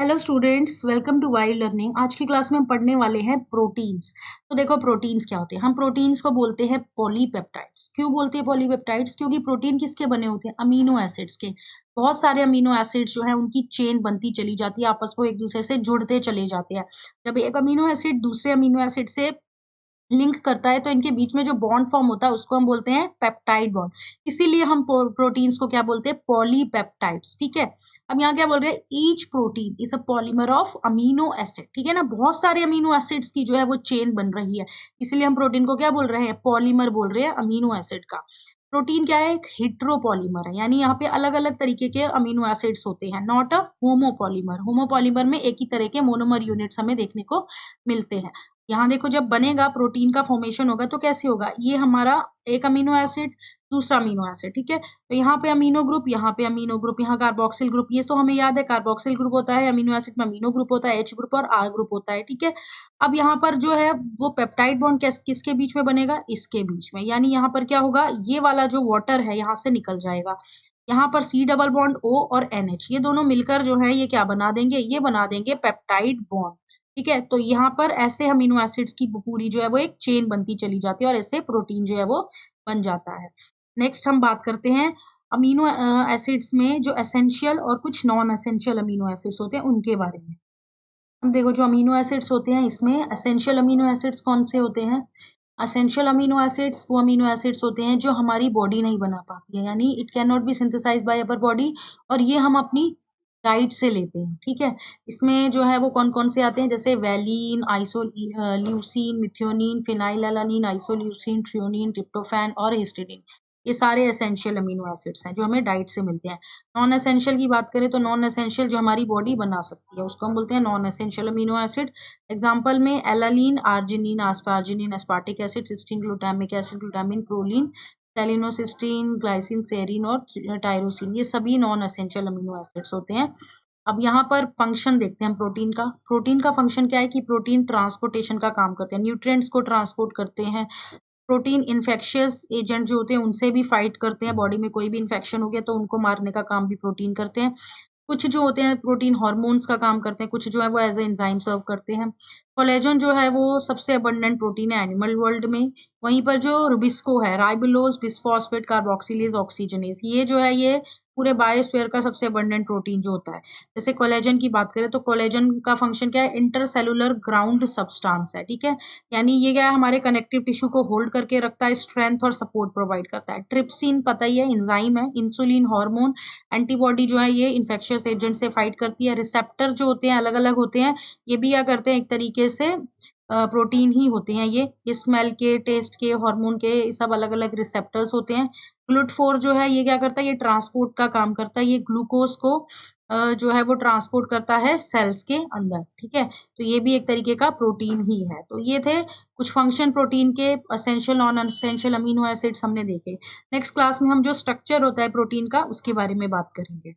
Hello students, welcome to wild learning. आज की class में हम पढ़ने वाले हैं प्रोटीन्स। तो देखो प्रोटीन्स क्या होते हैं। हम प्रोटीन्स को बोलते हैं पॉलीपेप्टाइड्स। क्यों बोलते हैं पॉलीपेप्टाइड्स? क्योंकि प्रोटीन किसके बने होते हैं? अमीनो एसिड्स के। बहुत सारे अमीनो एसिड्स जो है उनकी चेन बनती चली जाती है, आपस में एक दूसरे से जुड़ते चले जाते हैं। जब एक अमीनो एसिड दूसरे अमीनो एसिड से लिंक करता है तो इनके बीच में जो बॉन्ड फॉर्म होता है उसको हम बोलते हैं पेप्टाइड बॉन्ड। इसीलिए हम प्रोटीन्स को क्या बोलते हैं? पॉलीपेप्टाइड्स। ठीक है। अब यहाँ क्या बोल रहे हैं? Each protein is a polymer of amino acid. ठीक है ना, बहुत सारे अमीनो एसिड्स की जो है वो चेन बन रही है, इसीलिए हम प्रोटीन को क्या बोल रहे हैं? पॉलीमर बोल रहे हैं अमीनो एसिड का। प्रोटीन क्या है? एक हेट्रोपॉलीमर है, यानी यहाँ पे अलग अलग तरीके के अमीनो एसिड्स होते हैं, नॉट अ होमोपॉलीमर। होमोपॉलीमर में एक ही तरह के मोनोमर यूनिट्स हमें देखने को मिलते हैं। यहाँ देखो, जब बनेगा प्रोटीन का फॉर्मेशन होगा तो कैसे होगा? ये हमारा एक अमीनो एसिड, दूसरा अमीनो एसिड। ठीक है, तो यहाँ पे अमीनो ग्रुप, यहाँ पे अमीनो ग्रुप, यहाँ कार्बोक्सिल ग्रुप। ये तो हमें याद है, कार्बोक्सिल ग्रुप होता है अमीनो एसिड में, अमीनो ग्रुप होता है एच ग्रुप और आर ग्रुप होता है। ठीक है। अब यहाँ पर जो है वो पेप्टाइड बॉन्ड किसके बीच में बनेगा? इसके बीच में। यानी यहाँ पर क्या होगा? ये वाला जो वाटर है यहाँ से निकल जाएगा। यहाँ पर सी डबल बॉन्ड ओ और एनएच, ये दोनों मिलकर जो है ये क्या बना देंगे? ये बना देंगे पेप्टाइड बॉन्ड। ठीक है, तो यहाँ पर ऐसे अमीनो एसिड्स की पूरी जो है वो एक चेन बनती चली जाती है और ऐसे प्रोटीन जो है वो बन जाता है। नेक्स्ट हम बात करते हैं अमीनो एसिड्स में जो एसेंशियल और कुछ नॉन एसेंशियल अमीनो एसिड्स होते हैं उनके बारे में। अब देखो, जो अमीनो एसिड्स होते हैं इसमें एसेंशियल अमीनो एसिड्स कौन से होते हैं? एसेंशियल अमीनो एसिड्स वो अमीनो एसिड्स होते हैं जो हमारी बॉडी नहीं बना पाती है, यानी it can not be synthesised by our body, और ये हम अपनी डाइट से लेते हैं। ठीक है। इसमें जो है वो कौन-कौन से आते हैं? जैसे वैलीन, ल्यूसीन, मिथ्योनीन, फिनाइलएलानाइन, आइसोल्यूसिन, थ्रियोनीन, ट्रिप्टोफैन और हिस्टिडाइन। ये सारे एसेंशियल अमीनो एसिड्स हैं जो हमें डाइट से मिलते हैं। नॉन एसेंशियल की बात करें तो नॉन एसेंशियल जो हमारी बॉडी बना सकती है उसको हम बोलते हैं non essential amino acid. Example में alanine, arginine, asparagine, aspartic acid, cysteine, glutamic acid, glutamine, proline, selenocysteine, glycine, serine और टायरोसिन, ये सभी नॉन एसेंशियल अमीनो एसिड्स होते हैं। अब यहाँ पर फंक्शन देखते हैं हम प्रोटीन का। प्रोटीन का फंक्शन क्या है कि प्रोटीन ट्रांसपोर्टेशन का काम करते हैं, न्यूट्रिएंट्स को ट्रांसपोर्ट करते हैं। प्रोटीन इन्फेक्शियस एजेंट जो होते हैं उनसे भी फाइट करते हैं, बॉडी में कोई भी इन्फेक्शन हो गया तो उनको मारने का काम भी प्रोटीन करते हैं। कुछ जो होते हैं प्रोटीन हार्मोन्स का काम करते हैं, कुछ जो है वो एज ए एंजाइम सर्व करते हैं। कोलेजन जो है वो सबसे अबंडेंट प्रोटीन है एनिमल वर्ल्ड में। वहीं पर जो रुबिस्को है, राइबोलोज, बिस्फॉस्फेट, कार्बोक्सिलेज, ऑक्सीजनेज, ये जो है ये पूरे बायोस्फीयर का सबसे अबंडेंट प्रोटीन जो होता है। जैसे कोलेजन की बात करें तो कोलेजन का फंक्शन क्या है? इंटरसेलुलर ग्राउंड सब्सटेंस है। ठीक है, यानी ये क्या है? हमारे कनेक्टिव टिश्यू को होल्ड करके रखता है, स्ट्रेंथ और सपोर्ट प्रोवाइड करता है। ट्रिप्सिन पता ही है, एंजाइम है। इंसुलिन हार्मोन, एंटीबॉडी जो है ये इन्फेक्शियस एजेंट से फाइट करती है। रिसेप्टर जो होते हैं अलग अलग होते हैं, ये भी क्या करते हैं? एक तरीके से प्रोटीन ही होते हैं ये स्मेल के, टेस्ट के, हार्मोन के, सब अलग अलग रिसेप्टर्स होते हैं। ग्लूटाफोर जो है ये क्या करता है? ये ट्रांसपोर्ट का काम करता है, ये ग्लूकोज को जो है वो ट्रांसपोर्ट करता है सेल्स के अंदर। ठीक है, तो ये भी एक तरीके का प्रोटीन ही है। तो ये थे कुछ फंक्शन प्रोटीन के, essential non essential amino acids हमने देखे। नेक्स्ट क्लास में हम जो स्ट्रक्चर होता है प्रोटीन का उसके बारे में बात करेंगे।